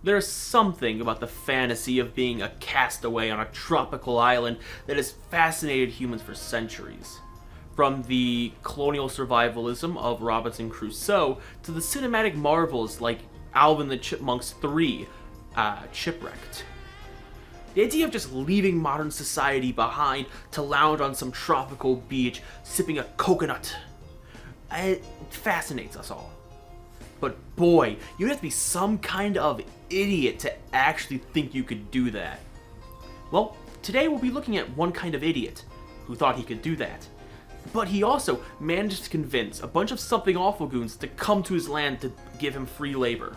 There's something about the fantasy of being a castaway on a tropical island that has fascinated humans for centuries. From the colonial survivalism of Robinson Crusoe to the cinematic marvels like Alvin the Chipmunks 3, Chipwrecked. The idea of just leaving modern society behind to lounge on some tropical beach sipping a coconut, it fascinates us all. But boy, you'd have to be some kind of idiot to actually think you could do that. Well, today we'll be looking at one kind of idiot who thought he could do that. But he also managed to convince a bunch of something awful goons to come to his land to give him free labor.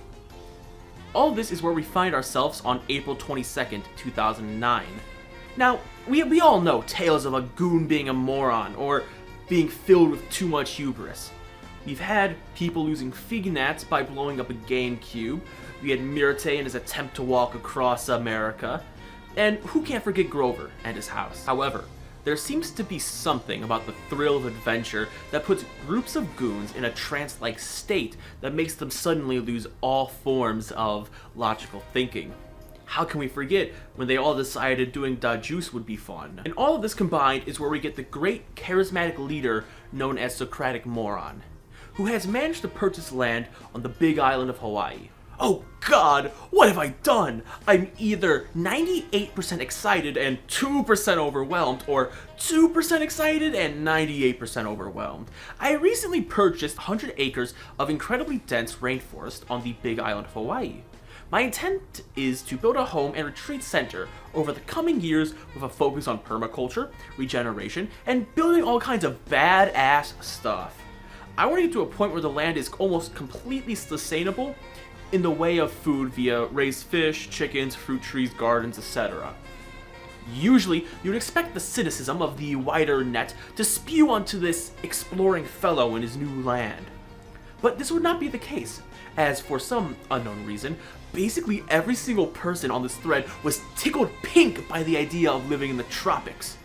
All of this is where we find ourselves on April 22nd, 2009. Now, we all know tales of a goon being a moron or being filled with too much hubris. We've had people losing fig gnats by blowing up a GameCube. We had Myrte in his attempt to walk across America. And who can't forget Grover and his house? However, there seems to be something about the thrill of adventure that puts groups of goons in a trance-like state that makes them suddenly lose all forms of logical thinking. How can we forget when they all decided doing Da Juice would be fun? And all of this combined is where we get the great charismatic leader known as Socratic Moron, who has managed to purchase land on the big island of Hawaii. Oh god, what have I done? I'm either 98% excited and 2% overwhelmed, or 2% excited and 98% overwhelmed. I recently purchased 100 acres of incredibly dense rainforest on the big island of Hawaii. My intent is to build a home and retreat center over the coming years with a focus on permaculture, regeneration, and building all kinds of badass stuff. I want to get to a point where the land is almost completely sustainable in the way of food via raised fish, chickens, fruit trees, gardens, etc. Usually, you'd expect the cynicism of the wider net to spew onto this exploring fellow in his new land. But this would not be the case, as for some unknown reason, basically every single person on this thread was tickled pink by the idea of living in the tropics.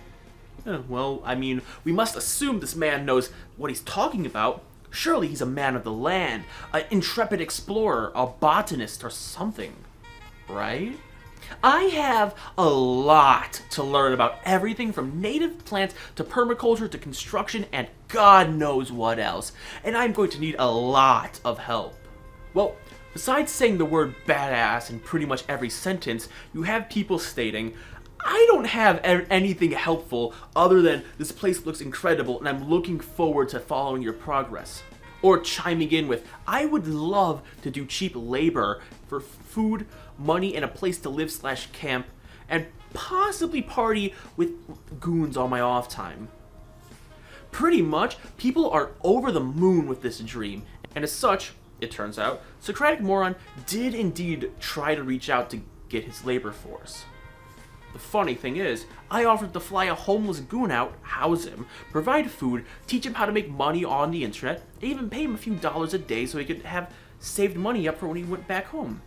Well, I mean, we must assume this man knows what he's talking about. Surely he's a man of the land, an intrepid explorer, a botanist or something, right? I have a lot to learn about everything from native plants to permaculture to construction and God knows what else, and I'm going to need a lot of help. Well, besides saying the word badass in pretty much every sentence, you have people stating, I don't have anything helpful other than this place looks incredible and I'm looking forward to following your progress. Or chiming in with, I would love to do cheap labor for food, money, and a place to live / camp, and possibly party with goons on my off time. Pretty much, people are over the moon with this dream, and as such, it turns out, Socratic Moron did indeed try to reach out to get his labor force. The funny thing is, I offered to fly a homeless goon out, house him, provide food, teach him how to make money on the internet, and even pay him a few dollars a day so he could have saved money up for when he went back home.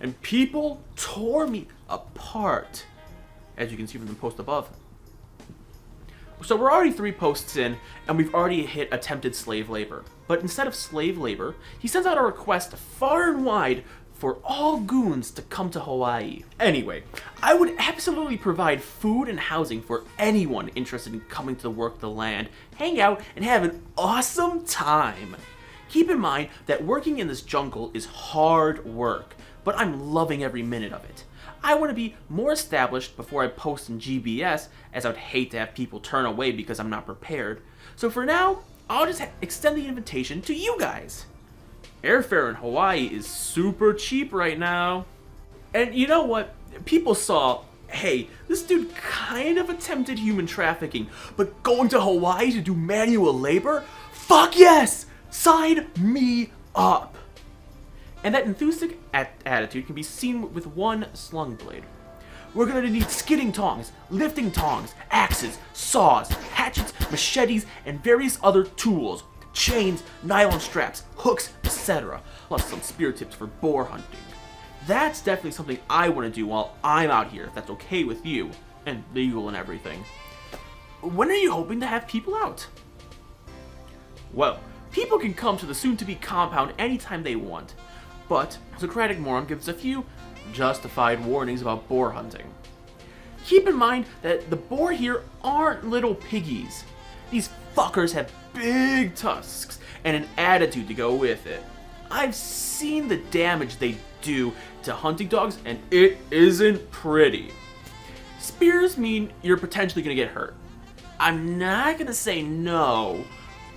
And people tore me apart, as you can see from the post above. So we're already 3 posts in, and we've already hit attempted slave labor. But instead of slave labor, he sends out a request far and wide for all goons to come to Hawaii. Anyway, I would absolutely provide food and housing for anyone interested in coming to work the land, hang out, and have an awesome time. Keep in mind that working in this jungle is hard work, but I'm loving every minute of it. I want to be more established before I post in GBS, as I would hate to have people turn away because I'm not prepared. So for now, I'll just extend the invitation to you guys. Airfare in Hawaii is super cheap right now. And you know what? People saw, hey, this dude kind of attempted human trafficking, but going to Hawaii to do manual labor? Fuck yes! Sign me up! And that enthusiastic attitude can be seen with one slung blade. We're gonna need skidding tongs, lifting tongs, axes, saws, hatchets, machetes, and various other tools. Chains, nylon straps, hooks, etc. Plus some spear tips for boar hunting. That's definitely something I want to do while I'm out here, if that's okay with you, and legal and everything. When are you hoping to have people out? Well, people can come to the soon-to-be compound anytime they want, but Socratic Moron gives a few justified warnings about boar hunting. Keep in mind that the boar here aren't little piggies. These fuckers have big tusks and an attitude to go with it. I've seen the damage they do to hunting dogs, and it isn't pretty. Spears mean you're potentially going to get hurt. I'm not going to say no,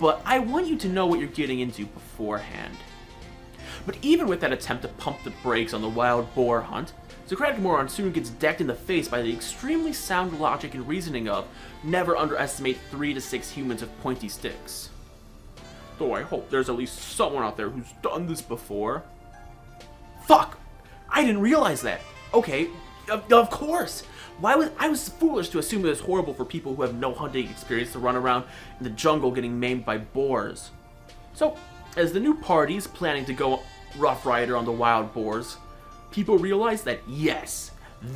but I want you to know what you're getting into beforehand. But even with that attempt to pump the brakes on the wild boar hunt, Socratic Moron soon gets decked in the face by the extremely sound logic and reasoning of never underestimate 3 to 6 humans with pointy sticks. Though I hope there's at least someone out there who's done this before. Fuck! I didn't realize that. Okay, of course. I was foolish to assume it was horrible for people who have no hunting experience to run around in the jungle getting maimed by boars. So, as the new party's planning to go Rough Rider on the wild boars, people realize that yes,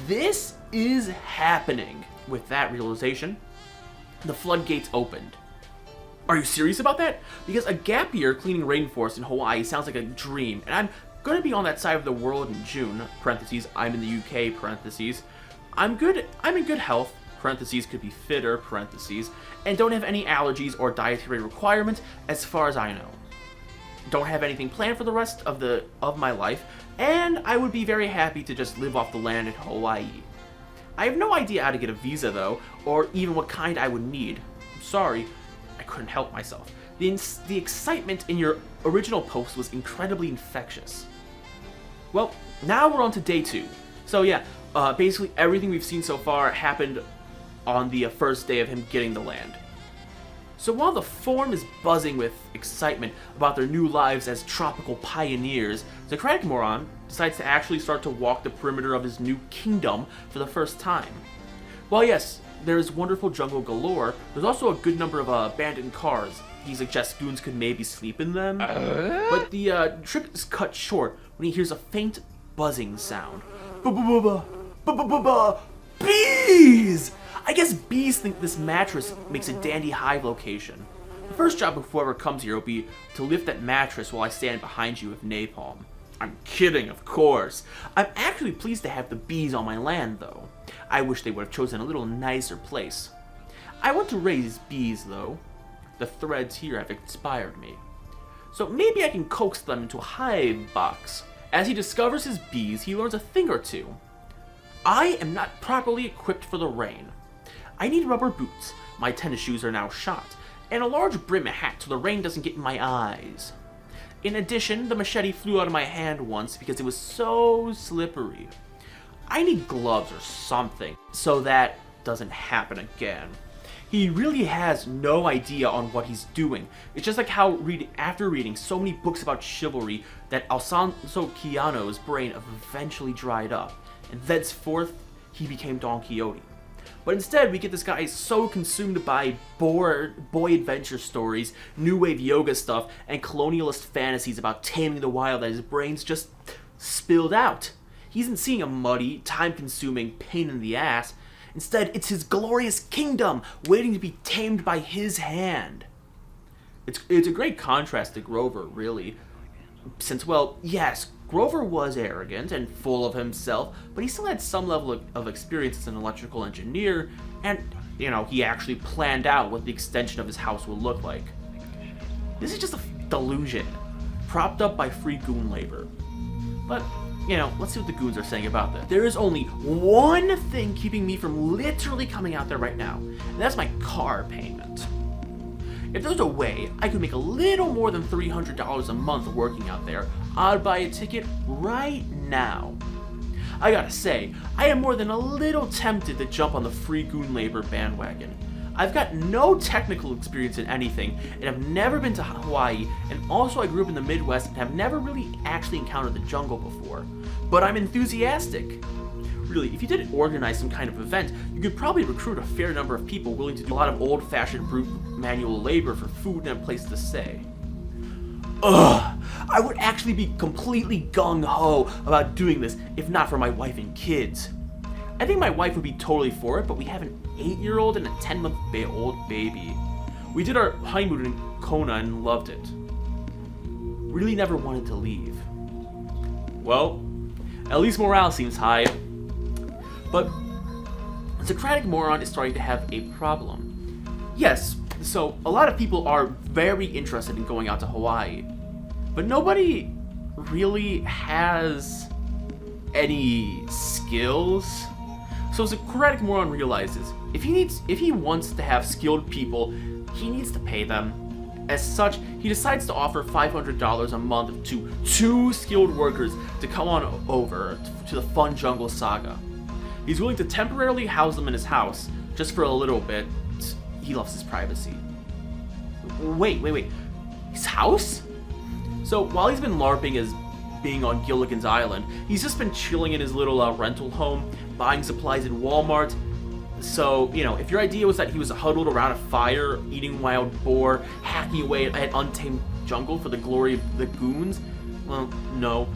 this is happening. With that realization, the floodgates opened. Are you serious about that? Because a gap year cleaning rainforest in Hawaii sounds like a dream, and I'm going to be on that side of the world in June, parentheses, I'm in the UK, parentheses. I'm in good health, parentheses, could be fitter, parentheses, and don't have any allergies or dietary requirements as far as I know. Don't have anything planned for the rest of my life, and I would be very happy to just live off the land in Hawaii. I have no idea how to get a visa though, or even what kind I would need. I'm sorry, I couldn't help myself. The excitement in your original post was incredibly infectious. Well, now we're on to day 2. So yeah, basically everything we've seen so far happened on the first day of him getting the land. So while the forum is buzzing with excitement about their new lives as tropical pioneers, Socratic Moron decides to actually start to walk the perimeter of his new kingdom for the first time. While yes, there is wonderful jungle galore, there's also a good number of abandoned cars. He suggests goons could maybe sleep in them, but the trip is cut short when he hears a faint buzzing sound. Bees! I guess bees think this mattress makes a dandy hive location. The first job of whoever comes here will be to lift that mattress while I stand behind you with napalm. I'm kidding, of course. I'm actually pleased to have the bees on my land, though. I wish they would have chosen a little nicer place. I want to raise bees, though. The threads here have inspired me. So maybe I can coax them into a hive box. As he discovers his bees, he learns a thing or two. I am not properly equipped for the rain. I need rubber boots, my tennis shoes are now shot, and a large brim hat so the rain doesn't get in my eyes. In addition, the machete flew out of my hand once because it was so slippery. I need gloves or something so that doesn't happen again. He really has no idea on what he's doing. It's just like how after reading so many books about chivalry that Alfonso Quijano's brain eventually dried up, and thenceforth he became Don Quixote. But instead, we get this guy so consumed by boy adventure stories, new wave yoga stuff, and colonialist fantasies about taming the wild that his brain's just spilled out. He isn't seeing a muddy, time-consuming pain in the ass. Instead, it's his glorious kingdom waiting to be tamed by his hand. It's a great contrast to Grover, really. Since, well, yes, Grover was arrogant and full of himself, but he still had some level of experience as an electrical engineer, and, he actually planned out what the extension of his house would look like. This is just a delusion, propped up by free goon labor. But, let's see what the goons are saying about this. There is only one thing keeping me from literally coming out there right now, and that's my car payment. If there's a way I could make a little more than $300 a month working out there, I'd buy a ticket right now. I gotta say, I am more than a little tempted to jump on the free goon labor bandwagon. I've got no technical experience in anything, and have never been to Hawaii, and also I grew up in the Midwest and have never really actually encountered the jungle before. But I'm enthusiastic. Really, if you did organize some kind of event, you could probably recruit a fair number of people willing to do a lot of old-fashioned brute manual labor for food and a place to stay. Ugh! I would actually be completely gung-ho about doing this if not for my wife and kids. I think my wife would be totally for it, but we have an 8-year-old and a 10-month-old baby. We did our honeymoon in Kona and loved it. Really never wanted to leave. Well, At least morale seems high. But Socratic Moron is starting to have a problem. Yes, so a lot of people are very interested in going out to Hawaii, but nobody really has any skills. So Socratic Moron realizes if he wants to have skilled people, he needs to pay them. As such, he decides to offer $500 a month to 2 skilled workers to come on over to the fun jungle saga. He's willing to temporarily house them in his house, just for a little bit. He loves his privacy. Wait. His house? So while he's been LARPing as being on Gilligan's Island, he's just been chilling in his little rental home, buying supplies in Walmart. So, if your idea was that he was huddled around a fire, eating wild boar, hacking away at untamed jungle for the glory of the goons, well, no.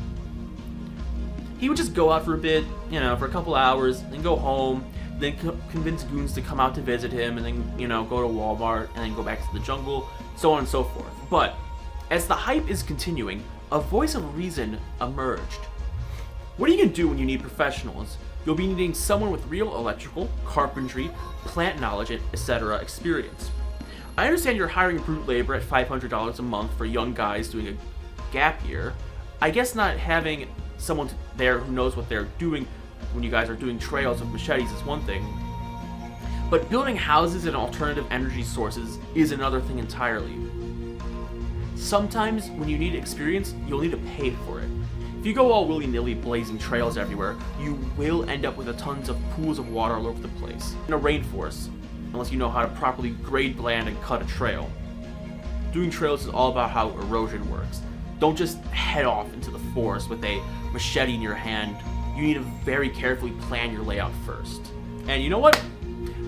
He would just go out for a bit, for a couple hours, then go home, then convince goons to come out to visit him, and then, go to Walmart, and then go back to the jungle, so on and so forth. But, as the hype is continuing, a voice of reason emerged. What are you going to do when you need professionals? You'll be needing someone with real electrical, carpentry, plant knowledge, etc. experience. I understand you're hiring brute labor at $500 a month for young guys doing a gap year. I guess not having someone there who knows what they're doing when you guys are doing trails with machetes is one thing, but building houses and alternative energy sources is another thing entirely. Sometimes when you need experience, you'll need to pay for it. If you go all willy-nilly blazing trails everywhere, you will end up with tons of pools of water all over the place. In a rainforest, unless you know how to properly grade land and cut a trail. Doing trails is all about how erosion works. Don't just head off into the forest with a machete in your hand. You need to very carefully plan your layout first. And you know what?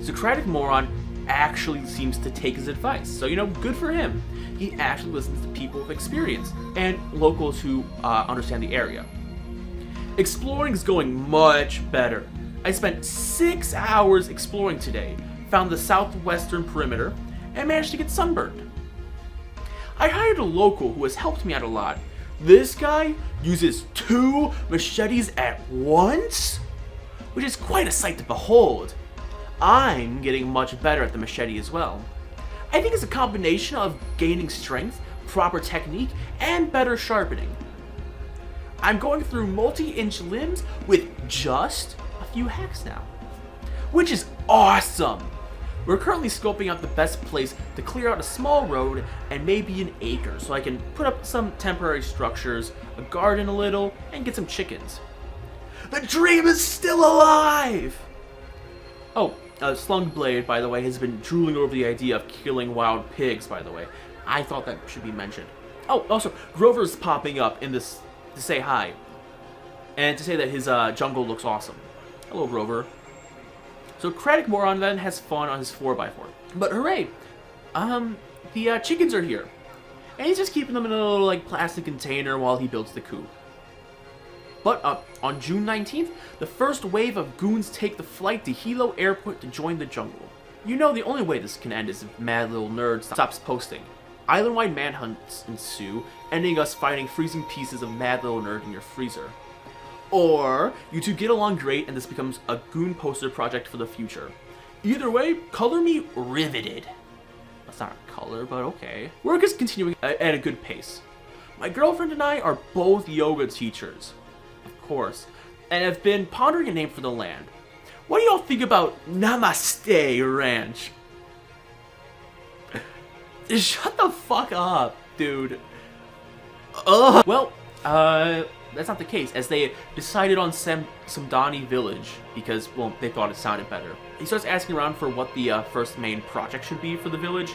Socratic Moron actually seems to take his advice. So, good for him. He actually listens to people with experience and locals who understand the area. Exploring is going much better. I spent 6 hours exploring today, found the southwestern perimeter, and managed to get sunburned. I hired a local who has helped me out a lot. This guy uses 2 machetes at once, which is quite a sight to behold. I'm getting much better at the machete as well. I think it's a combination of gaining strength, proper technique, and better sharpening. I'm going through multi-inch limbs with just a few hacks now, which is awesome. We're currently scoping out the best place to clear out a small road and maybe an acre so I can put up some temporary structures, a garden a little, and get some chickens. The dream is still alive! Oh, Slung Blade, by the way, has been drooling over the idea of killing wild pigs, by the way. I thought that should be mentioned. Oh, also, Grover's popping up in this to say hi. And to say that his jungle looks awesome. Hello, Grover. So Socratic Moron then has fun on his 4x4. But hooray! The chickens are here. And he's just keeping them in a little, plastic container while he builds the coop. But on June 19th, the first wave of goons take the flight to Hilo Airport to join the jungle. The only way this can end is if Mad Little Nerd stops posting. Island-wide manhunts ensue, ending us finding freezing pieces of Mad Little Nerd in your freezer. Or, you two get along great and this becomes a goon poster project for the future. Either way, color me riveted. That's not a color, but okay. Work is continuing at a good pace. My girlfriend and I are both yoga teachers. Of course, and have been pondering a name for the land. What do y'all think about Namaste Ranch? Shut the fuck up, dude. Ugh. Well, that's not the case, as they decided on Samdani Village because, well, they thought it sounded better. He starts asking around for what the first main project should be for the village,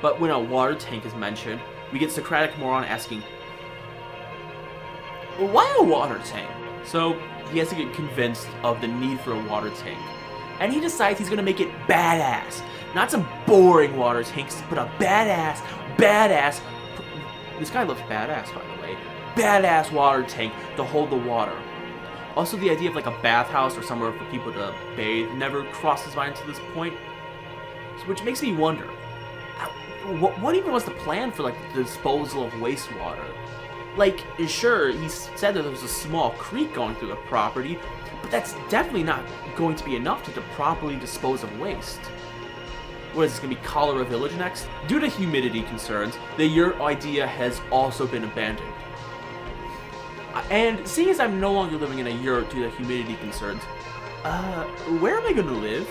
but when a water tank is mentioned, we get Socratic Moron asking, why a water tank? So he has to get convinced of the need for a water tank. And he decides he's gonna make it badass. Not some boring water tanks, but a badass, this guy loves badass, by the way, badass water tank to hold the water. Also, the idea of a bathhouse or somewhere for people to bathe never crossed his mind to this point. Which makes me wonder, what even was the plan for the disposal of wastewater? Like, sure, he said that there was a small creek going through the property, but that's definitely not going to be enough to properly dispose of waste. What is this, going to be Cholera Village next? Due to humidity concerns, the yurt idea has also been abandoned. And seeing as I'm no longer living in a yurt due to humidity concerns, where am I going to live?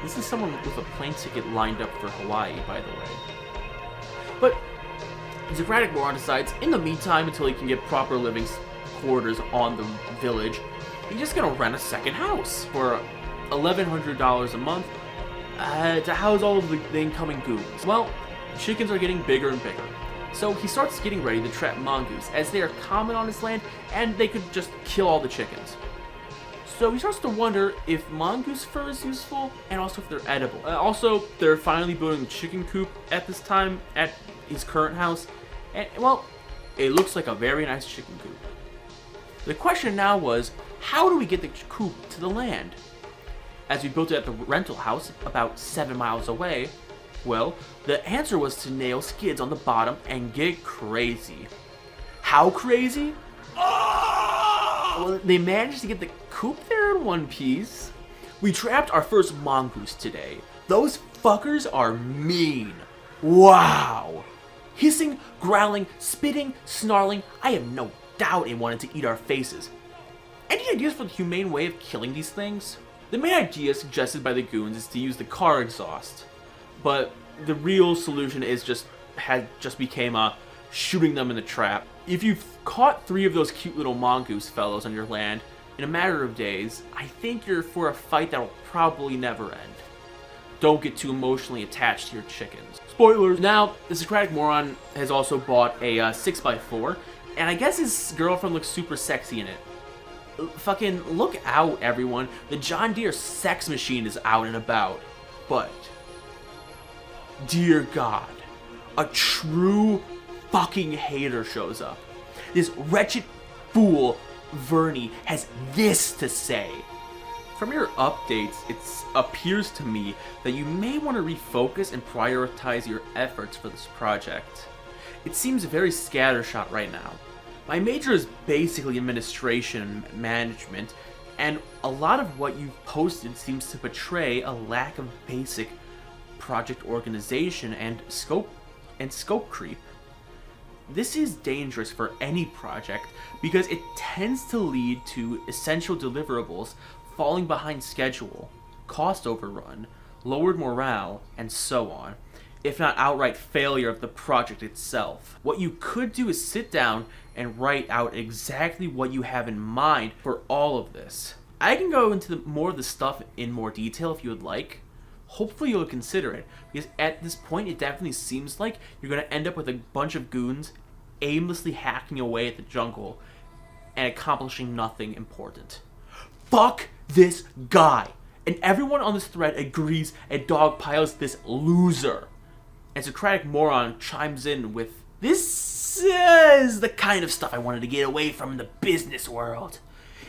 This is someone with a plane ticket lined up for Hawaii, by the way. But Socratic Moron decides, in the meantime, until he can get proper living quarters on the village, he's just going to rent a second house for $1,100 a month to house all of the incoming goons. Well, chickens are getting bigger and bigger. So he starts getting ready to trap mongoose, as they are common on his land, and they could just kill all the chickens. So he starts to wonder if mongoose fur is useful, and also if they're edible. Also, they're finally building a chicken coop at this time at his current house, and, well, it looks like a very nice chicken coop. The question now was, how do we get the coop to the land? As we built it at the rental house, about 7 miles away, well, the answer was to nail skids on the bottom and get crazy. How crazy? Well, they managed to get the coop there in one piece. We trapped our first mongoose today. Those fuckers are mean. Wow. Hissing, growling, spitting, snarling, I have no doubt it wanted to eat our faces. Any ideas for the humane way of killing these things? The main idea suggested by the goons is to use the car exhaust, but the real solution is just became shooting them in the trap. If you've caught 3 of those cute little mongoose fellows on your land in a matter of days, I think you're for a fight that will probably never end. Don't get too emotionally attached to your chickens. Spoilers! Now, the Socratic Moron has also bought a 6x4, and I guess his girlfriend looks super sexy in it. Fucking look out, everyone. The John Deere sex machine is out and about. But, dear God, a true fucking hater shows up. This wretched fool, Vernie, has this to say. From your updates, it appears to me that you may want to refocus and prioritize your efforts for this project. It seems very scattershot right now. My major is basically administration and management, and a lot of what you've posted seems to portray a lack of basic project organization and scope creep. This is dangerous for any project because it tends to lead to essential deliverables falling behind schedule, cost overrun, lowered morale, and so on, if not outright failure of the project itself. What you could do is sit down and write out exactly what you have in mind for all of this. I can go into more of the stuff in more detail if you would like. Hopefully you'll consider it, because at this point it definitely seems like you're going to end up with a bunch of goons aimlessly hacking away at the jungle and accomplishing nothing important. Fuck this guy! And everyone on this thread agrees and dogpiles this loser. And Socratic Moron chimes in with, "This is the kind of stuff I wanted to get away from in the business world.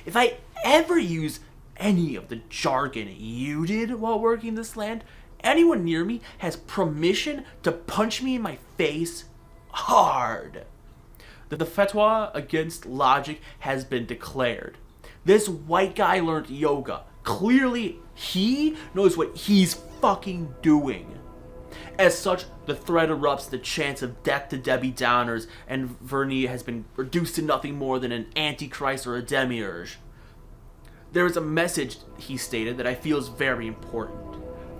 If I ever use any of the jargon you did while working this land, anyone near me has permission to punch me in my face hard." The fatwa against logic has been declared. This white guy learned yoga. Clearly, he knows what he's fucking doing. As such, the threat erupts the chance of death to Debbie Downers, and Vernie has been reduced to nothing more than an antichrist or a demiurge. There is a message, he stated, that I feel is very important.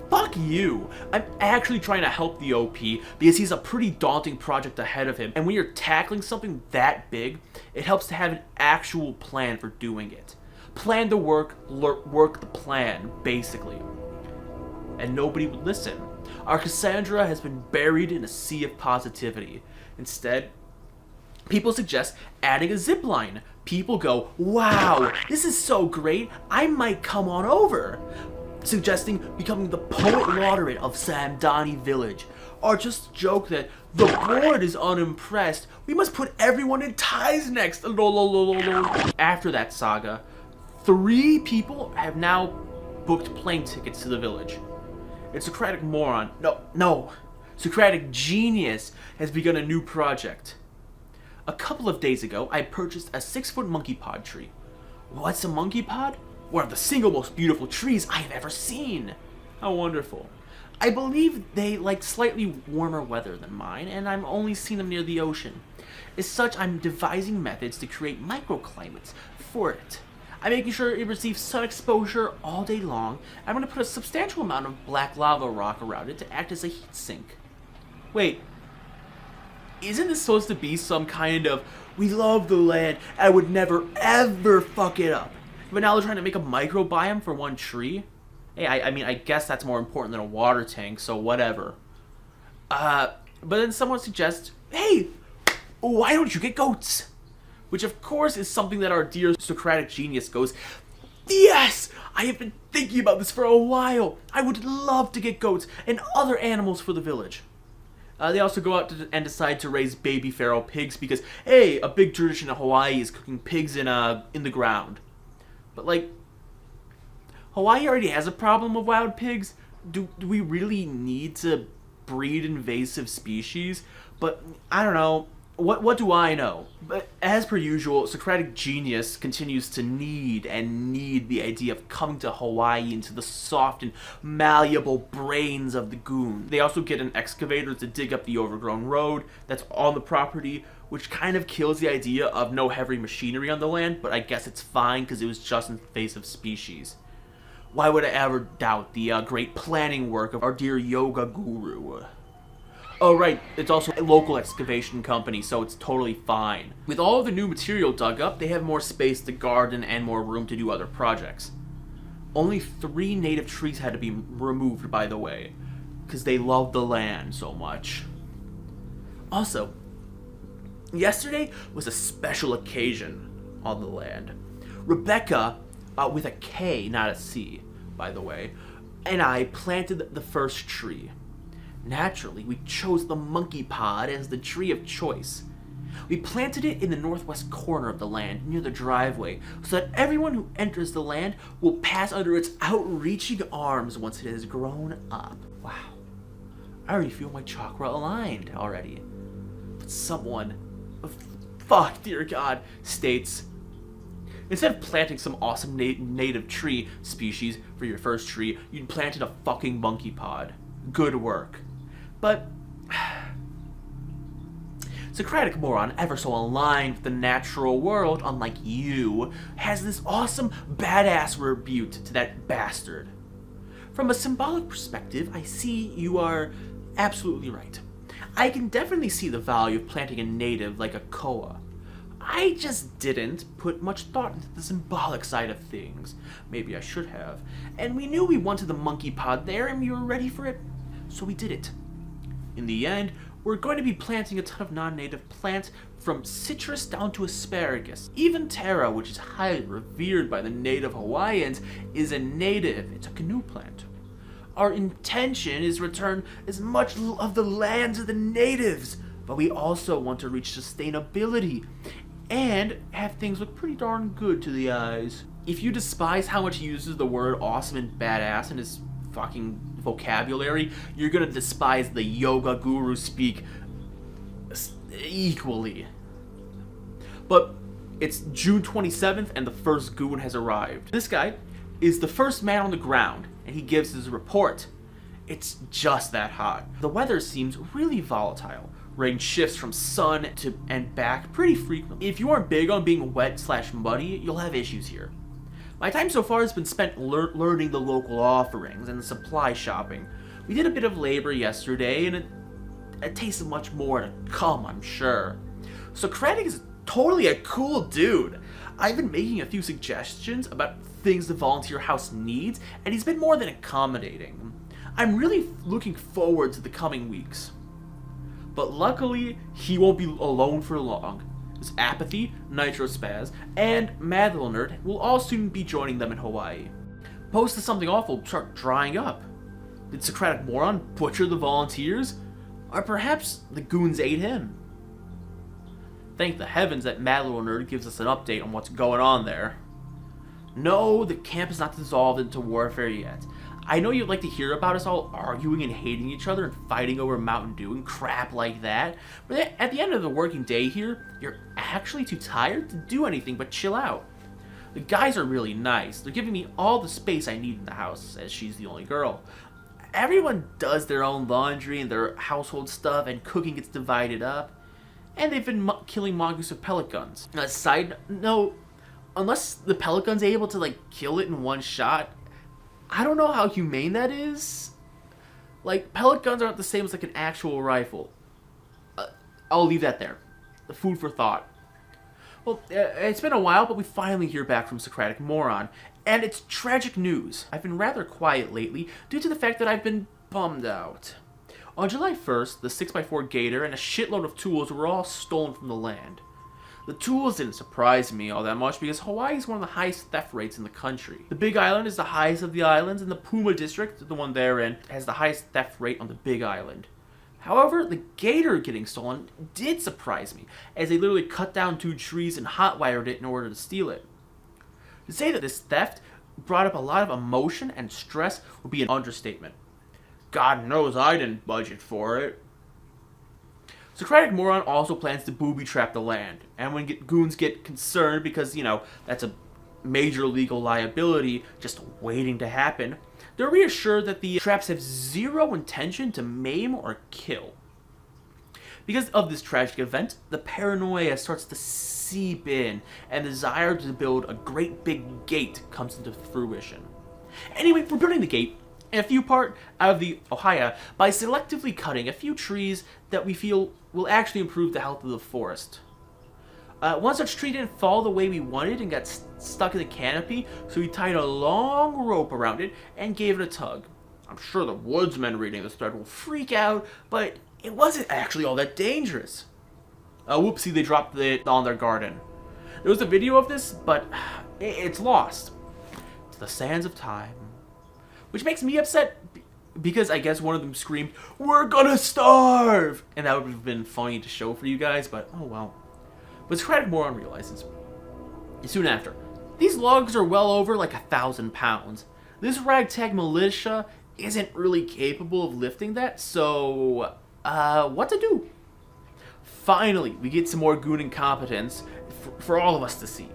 Fuck you! I'm actually trying to help the OP because he's a pretty daunting project ahead of him, and when you're tackling something that big, it helps to have an actual plan for doing it. Plan the work, work the plan, basically. And nobody would listen. Our Cassandra has been buried in a sea of positivity. Instead, people suggest adding a zip line. People go, "Wow, this is so great, I might come on over." Suggesting becoming the poet laureate of Samdani village. Or just joke that the board is unimpressed, we must put everyone in ties next. After that saga, 3 people have now booked plane tickets to the village. And Socratic Moron, no, Socratic Genius has begun a new project. A couple of days ago, I purchased a 6-foot monkey pod tree. What's a monkey pod? One of the single most beautiful trees I have ever seen. How wonderful. I believe they like slightly warmer weather than mine, and I'm only seeing them near the ocean. As such, I'm devising methods to create microclimates for it. I'm making sure it receives sun exposure all day long. I'm going to put a substantial amount of black lava rock around it to act as a heat sink. Wait, isn't this supposed to be some kind of, we love the land, I would never ever fuck it up? But now they're trying to make a microbiome for one tree? Hey, I mean, I guess that's more important than a water tank, so whatever. But then someone suggests, hey, why don't you get goats? Which of course is something that our dear Socratic genius goes, yes! I have been thinking about this for a while. I would love to get goats and other animals for the village. They also go out and decide to raise baby feral pigs because, hey, a big tradition in Hawaii is cooking pigs in the ground. But like, Hawaii already has a problem with wild pigs. Do we really need to breed invasive species? But I don't know. What do I know? But as per usual, Socratic genius continues to need the idea of coming to Hawaii into the soft and malleable brains of the goon. They also get an excavator to dig up the overgrown road that's on the property, which kind of kills the idea of no heavy machinery on the land, but I guess it's fine because it was just invasive species. Why would I ever doubt the great planning work of our dear yoga guru? Oh right, it's also a local excavation company, so it's totally fine. With all of the new material dug up, they have more space to garden and more room to do other projects. Only 3 native trees had to be removed, by the way, because they love the land so much. Also, yesterday was a special occasion on the land. Rebecca, with a K, not a C, by the way, and I planted the first tree. Naturally, we chose the monkey pod as the tree of choice. We planted it in the northwest corner of the land, near the driveway, so that everyone who enters the land will pass under its outreaching arms once it has grown up. Wow. I already feel my chakra aligned already. But someone, fuck, dear God, states, instead of planting some awesome native tree species for your first tree, you'd planted a fucking monkey pod. Good work. But Socratic Moron, ever so aligned with the natural world, unlike you, has this awesome, badass rebuke to that bastard. From a symbolic perspective, I see you are absolutely right. I can definitely see the value of planting a native like a koa. I just didn't put much thought into the symbolic side of things. Maybe I should have. And we knew we wanted the monkey pod there and we were ready for it, so we did it. In the end, we're going to be planting a ton of non-native plants from citrus down to asparagus. Even taro, which is highly revered by the native Hawaiians, is a native. It's a canoe plant. Our intention is to return as much of the land to the natives, but we also want to reach sustainability and have things look pretty darn good to the eyes. If you despise how much he uses the word awesome and badass in his fucking vocabulary, you're gonna despise the yoga guru speak equally. But it's June 27th and the first goon has arrived. This guy is the first man on the ground and he gives his report. It's just that hot. The weather seems really volatile. Rain shifts from sun to and back pretty frequently. If you aren't big on being wet/muddy, you'll have issues here. My time so far has been spent learning the local offerings and supply shopping. We did a bit of labor yesterday, and it tasted much more to come, I'm sure. Socratic is totally a cool dude. I've been making a few suggestions about things the volunteer house needs, and he's been more than accommodating. I'm really looking forward to the coming weeks. But luckily, he won't be alone for long. Apathy, Nitrospaz, and Madlnerd will all soon be joining them in Hawaii. Post of something awful start drying up. Did Socratic Moron butcher the volunteers? Or perhaps the goons ate him? Thank the heavens that Madlnerd gives us an update on what's going on there. No, the camp is not dissolved into warfare yet. I know you'd like to hear about us all arguing and hating each other and fighting over Mountain Dew and crap like that, but at the end of the working day here, you're actually too tired to do anything but chill out. The guys are really nice. They're giving me all the space I need in the house, as she's the only girl. Everyone does their own laundry and their household stuff, and cooking gets divided up. And they've been killing mongoose with pellet guns. Side note, unless the pellet gun's able to, like, kill it in one shot, I don't know how humane that is. Like, pellet guns aren't the same as, like, an actual rifle. I'll leave that there. The food for thought. Well, it's been a while, but we finally hear back from Socratic Moron. And it's tragic news. I've been rather quiet lately due to the fact that I've been bummed out. On July 1st, the 6x4 Gator and a shitload of tools were all stolen from the land. The tools didn't surprise me all that much because Hawaii is one of the highest theft rates in the country. The Big Island is the highest of the islands, and the Puma District, the one therein, has the highest theft rate on the Big Island. However, the Gator getting stolen did surprise me, as they literally cut down 2 trees and hot-wired it in order to steal it. To say that this theft brought up a lot of emotion and stress would be an understatement. God knows I didn't budget for it. Socratic Moron also plans to booby-trap the land, and when goons get concerned because, you know, that's a major legal liability just waiting to happen, they're reassured that the traps have zero intention to maim or kill. Because of this tragic event, the paranoia starts to seep in, and the desire to build a great big gate comes into fruition. Anyway, we're building the gate in a few part out of the Ohio by selectively cutting a few trees that we feel will actually improve the health of the forest. One such tree didn't fall the way we wanted and got stuck in the canopy, so we tied a long rope around it and gave it a tug. I'm sure the woodsmen reading this thread will freak out, but it wasn't actually all that dangerous. Whoopsie, they dropped it on their garden. There was a video of this, but it's lost to the sands of time. Which makes me upset, because I guess one of them screamed, "We're gonna starve!" And that would have been funny to show for you guys, but oh well. But Socratic Moron realizes, soon after, these logs are well over like 1,000 pounds. This ragtag militia isn't really capable of lifting that, so, what to do? Finally, we get some more goon incompetence for all of us to see.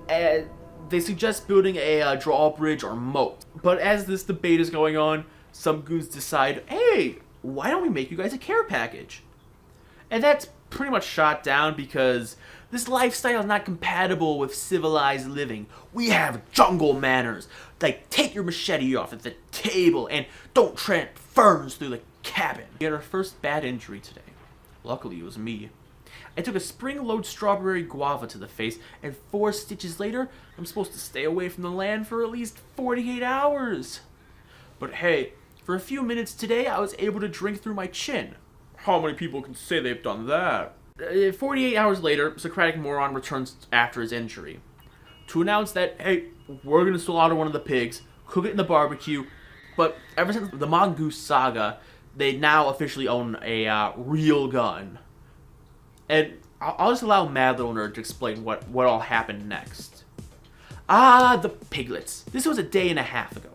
They suggest building a drawbridge or moat. But as this debate is going on, some goons decide, hey, why don't we make you guys a care package? And that's pretty much shot down because this lifestyle is not compatible with civilized living. We have jungle manners. Like, take your machete off at the table and don't tramp ferns through the cabin. We had our first bad injury today. Luckily, it was me. I took a spring-load strawberry guava to the face, and 4 stitches later, I'm supposed to stay away from the land for at least 48 hours. But hey, for a few minutes today, I was able to drink through my chin. How many people can say they've done that? 48 hours later, Socratic Moron returns after his injury to announce that, hey, we're going to slaughter one of the pigs, cook it in the barbecue, but ever since the Mongoose saga, they now officially own a real gun. And I'll just allow Mad Little Nerd to explain what all happened next. The piglets. This was a day and a half ago.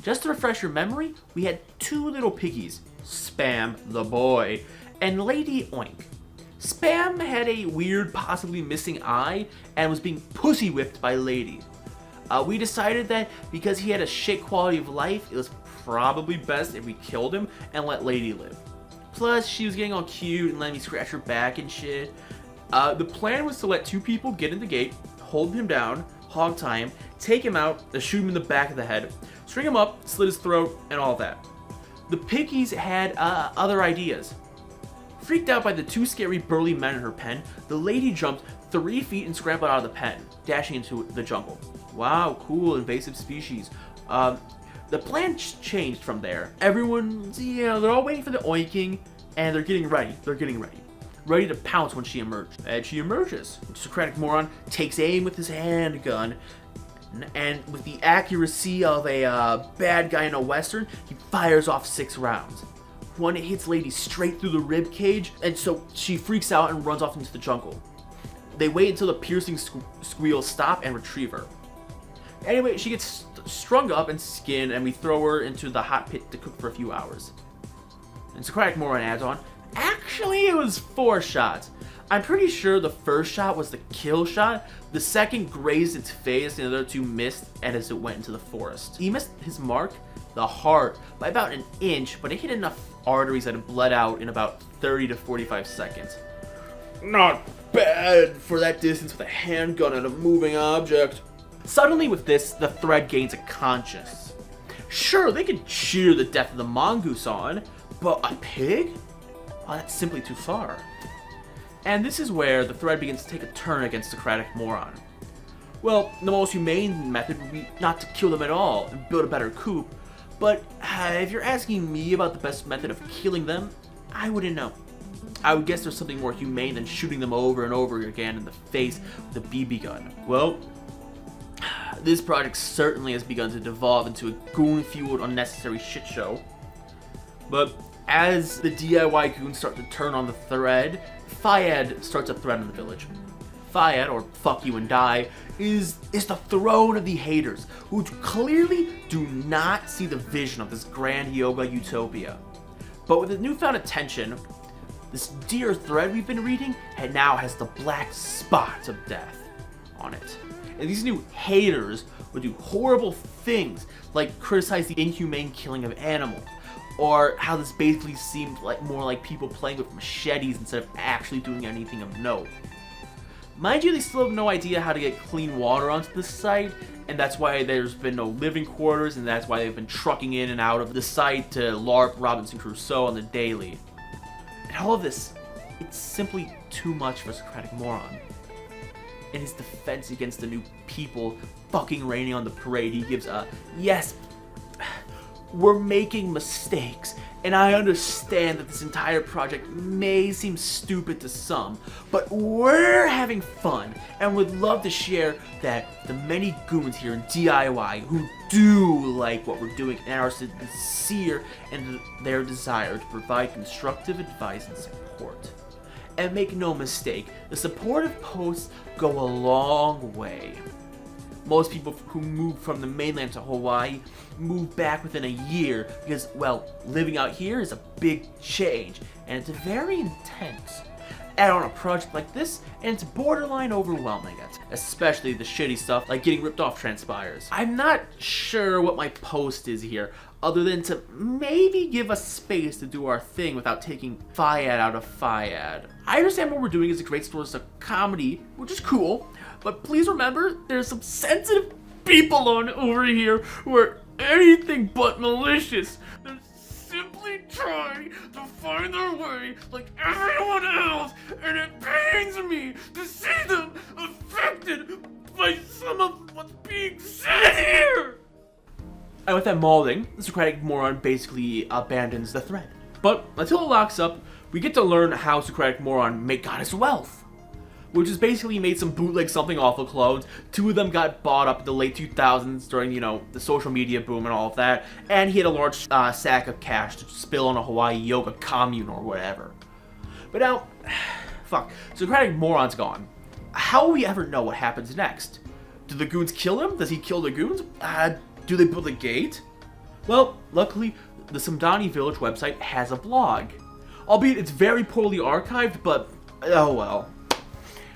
Just to refresh your memory, we had 2 little piggies, Spam the boy, and Lady Oink. Spam had a weird, possibly missing eye, and was being pussy whipped by Lady. We decided that because he had a shit quality of life, it was probably best if we killed him and let Lady live. Plus, she was getting all cute and letting me scratch her back and shit. The plan was to let 2 people get in the gate, hold him down, hog tie him, take him out, shoot him in the back of the head, string him up, slit his throat, and all that. The piggies had other ideas. Freaked out by the 2 scary burly men in her pen, the lady jumped 3 feet and scrambled out of the pen, dashing into the jungle. Wow, cool, invasive species. The plan changed from there. Everyone, they're all waiting for the oinking, and they're getting ready. Ready to pounce when she emerges. And she emerges. Socratic Moron takes aim with his handgun, and with the accuracy of a bad guy in a western, he fires off 6 rounds. One hits Lady straight through the rib cage, and so she freaks out and runs off into the jungle. They wait until the piercing squeals stop and retrieve her. Anyway, she gets strung up and skinned, and we throw her into the hot pit to cook for a few hours. And Socratic Moron adds on, actually it was 4 shots. I'm pretty sure the first shot was the kill shot, the second grazed its face, and the other 2 missed as it went into the forest. He missed his mark, the heart, by about an inch, but it hit enough arteries that it bled out in about 30 to 45 seconds. Not bad for that distance with a handgun and a moving object. Suddenly with this, the thread gains a conscience. Sure, they could cheer the death of the mongoose on, but a pig? Oh, that's simply too far. And this is where the thread begins to take a turn against Socratic Moron. Well, the most humane method would be not to kill them at all and build a better coop, but if you're asking me about the best method of killing them, I wouldn't know. I would guess there's something more humane than shooting them over and over again in the face with a BB gun. Well, this project certainly has begun to devolve into a goon-fueled unnecessary shit show. But as the DIY goons start to turn on the thread, Fayed starts a threat in the village. Fayed, or fuck you and die, is the throne of the haters, who clearly do not see the vision of this grand yoga utopia. But with the newfound attention, this dear thread we've been reading now has the black spots of death on it. And these new haters would do horrible things like criticize the inhumane killing of animals, or how this basically seemed more like people playing with machetes instead of actually doing anything of note. Mind you, they still have no idea how to get clean water onto this site, and that's why there's been no living quarters, and that's why they've been trucking in and out of the site to LARP Robinson Crusoe on the daily. And all of this, it's simply too much for Socratic Moron. In his defense against the new people fucking raining on the parade, he gives a, yes, we're making mistakes, and I understand that this entire project may seem stupid to some, but we're having fun, and would love to share that the many goons here in DIY who do like what we're doing and are sincere in their desire to provide constructive advice and support. And make no mistake, the supportive posts go a long way. Most people who move from the mainland to Hawaii move back within a year because, well, living out here is a big change, and it's very intense. Add on a project like this, and it's borderline overwhelming, especially the shitty stuff like getting ripped off transpires. I'm not sure what my post is here, other than to maybe give us space to do our thing without taking Fayed out of Fayed. I understand what we're doing is a great source of comedy, which is cool, but please remember, there's some sensitive people on over here who are anything but malicious. They're simply trying to find their way like everyone else, and it pains me to see them affected by some of what's being said here. And with that mauling, the Socratic Moron basically abandons the thread. But until it locks up, we get to learn how Socratic Moron got his wealth, which is basically he made some bootleg Something Awful clones. 2 of them got bought up in the late 2000s during, the social media boom and all of that, and he had a large sack of cash to spill on a Hawaii yoga commune or whatever. But now, fuck, Socratic Moron's gone. How will we ever know what happens next? Do the goons kill him? Does he kill the goons? Do they build a gate? Well, luckily, the Samdani Village website has a blog. Albeit it's very poorly archived, but oh well.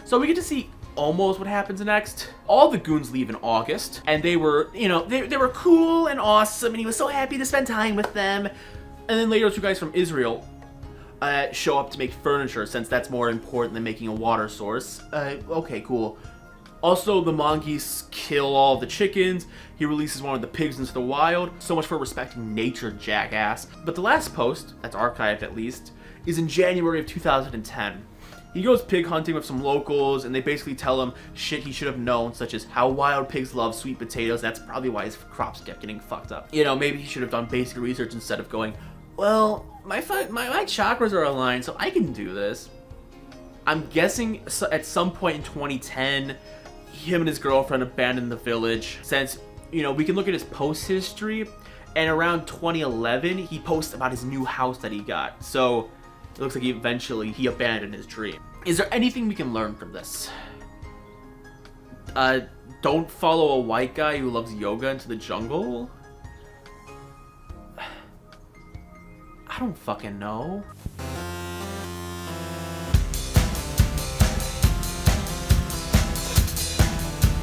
So we get to see almost what happens next. All the goons leave in August, and they were, they were cool and awesome, and he was so happy to spend time with them. And then later 2 guys from Israel show up to make furniture, since that's more important than making a water source. Okay, cool. Also, the mongoose kill all the chickens. He releases one of the pigs into the wild. So much for respecting nature, jackass. But the last post, that's archived at least, is in January of 2010. He goes pig hunting with some locals, and they basically tell him shit he should have known, such as how wild pigs love sweet potatoes. That's probably why his crops kept getting fucked up. Maybe he should have done basic research instead of going, well, my chakras are aligned, so I can do this. I'm guessing at some point in 2010, him and his girlfriend abandoned the village, since, we can look at his post history, and around 2011, he posts about his new house that he got. So it looks like he abandoned his dream. Is there anything we can learn from this? Don't follow a white guy who loves yoga into the jungle? I don't fucking know.